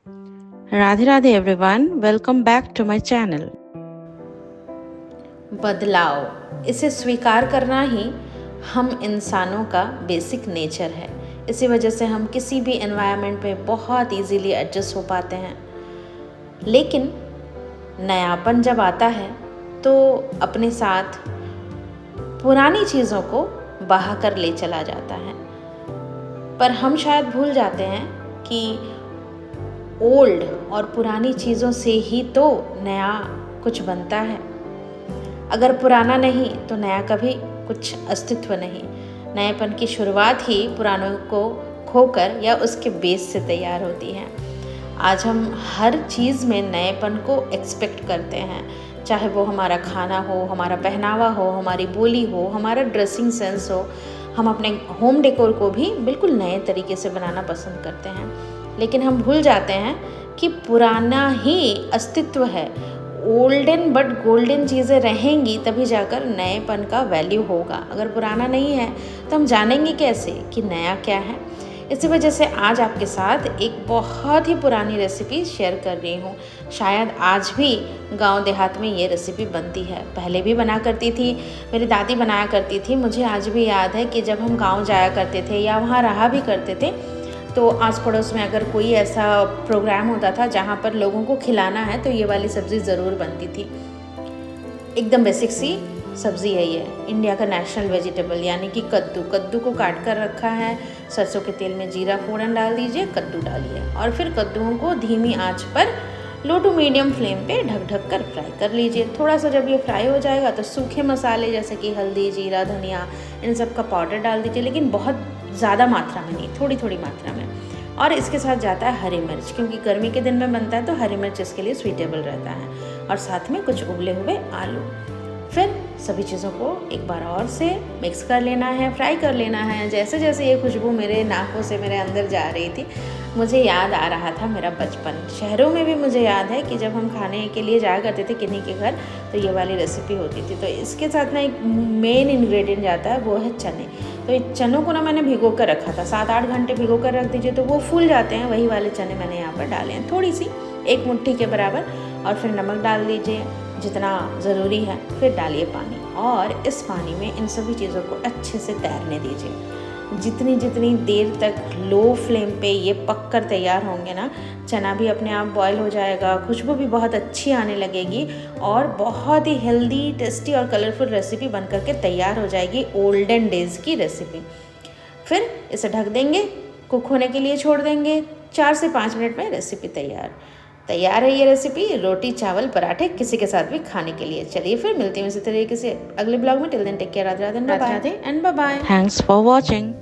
Radhe Radhe everyone, welcome back to my channel. बदलाव, इसे स्वीकार करना ही हम इंसानों का बेसिक नेचर है। इसी वजह से हम किसी भी एनवायरनमेंट में बहुत इजीली एडजस्ट हो पाते हैं। लेकिन नयापन जब आता है तो अपने साथ पुरानी चीज़ों को बहा कर ले चला जाता है। पर हम शायद भूल जाते हैं कि ओल्ड और पुरानी चीज़ों से ही तो नया कुछ बनता है। अगर पुराना नहीं तो नया कभी कुछ अस्तित्व नहीं। नएपन की शुरुआत ही पुरानों को खोकर या उसके बेस से तैयार होती है। आज हम हर चीज़ में नएपन को एक्सपेक्ट करते हैं, चाहे वो हमारा खाना हो, हमारा पहनावा हो, हमारी बोली हो, हमारा ड्रेसिंग सेंस हो। हम अपने होम डेकोर को भी बिल्कुल नए तरीके से बनाना पसंद करते हैं, लेकिन हम भूल जाते हैं कि पुराना ही अस्तित्व है। ओल्डन बट गोल्डन चीज़ें रहेंगी तभी जाकर नएपन का वैल्यू होगा। अगर पुराना नहीं है तो हम जानेंगे कैसे कि नया क्या है। इसी वजह से आज आपके साथ एक बहुत ही पुरानी रेसिपी शेयर कर रही हूँ। शायद आज भी गांव देहात में ये रेसिपी बनती है, पहले भी बना करती थी, मेरी दादी बनाया करती थी। मुझे आज भी याद है कि जब हम गांव जाया करते थे या वहाँ रहा भी करते थे तो आस पड़ोस में अगर कोई ऐसा प्रोग्राम होता था जहाँ पर लोगों को खिलाना है तो ये वाली सब्ज़ी ज़रूर बनती थी। एकदम बेसिक सी सब्ज़ी है ये, इंडिया का नेशनल वेजिटेबल यानी कि कद्दू। कद्दू को काट कर रखा है, सरसों के तेल में जीरा फ़ोड़न डाल दीजिए, कद्दू डालिए और फिर कद्दूओं को धीमी आंच पर लो टू मीडियम फ्लेम पे ढक ढक कर फ्राई कर लीजिए। थोड़ा सा जब ये फ्राई हो जाएगा तो सूखे मसाले जैसे कि हल्दी, जीरा, धनिया, इन सब का पाउडर डाल दीजिए, लेकिन बहुत ज़्यादा मात्रा में नहीं, थोड़ी थोड़ी मात्रा में। और इसके साथ जाता है हरी मिर्च, क्योंकि गर्मी के दिन में बनता है तो हरी मिर्च इसके लिए सूटेबल रहता है। और साथ में कुछ उबले हुए आलू। फिर सभी चीज़ों को एक बार और से मिक्स कर लेना है, फ्राई कर लेना है। जैसे जैसे ये खुशबू मेरे नाकों से मेरे अंदर जा रही थी, मुझे याद आ रहा था मेरा बचपन। शहरों में भी मुझे याद है कि जब हम खाने के लिए जाया करते थे किन्हीं के घर तो ये वाली रेसिपी होती थी। तो इसके साथ ना एक मेन इंग्रेडिएंट जाता है, वो है चने। तो ये चनों को ना मैंने भिगो कर रखा था, 7-8 घंटे भिगो कर रख दीजिए तो वो फूल जाते हैं। वही वाले चने मैंने यहाँ पर डाले हैं, थोड़ी सी, 1 मुट्ठी के बराबर। और फिर नमक डाल दीजिए जितना ज़रूरी है, फिर डालिए पानी और इस पानी में इन सभी चीज़ों को अच्छे से तैरने दीजिए। जितनी जितनी देर तक लो फ्लेम पे ये पक कर तैयार होंगे ना, चना भी अपने आप बॉयल हो जाएगा, खुशबू भी बहुत अच्छी आने लगेगी और बहुत ही हेल्दी, टेस्टी और कलरफुल रेसिपी बन करके तैयार हो जाएगी, ओल्डन डेज़ की रेसिपी। फिर इसे ढक देंगे, कुक होने के लिए छोड़ देंगे। 4 से 5 मिनट में रेसिपी तैयार है ये रेसिपी रोटी, चावल, पराठे किसी के साथ भी खाने के लिए। चलिए फिर मिलती हूँ इसी तरीके से अगले ब्लॉग में। Till then take care, Radhe Radhe and bye bye. Thanks for watching.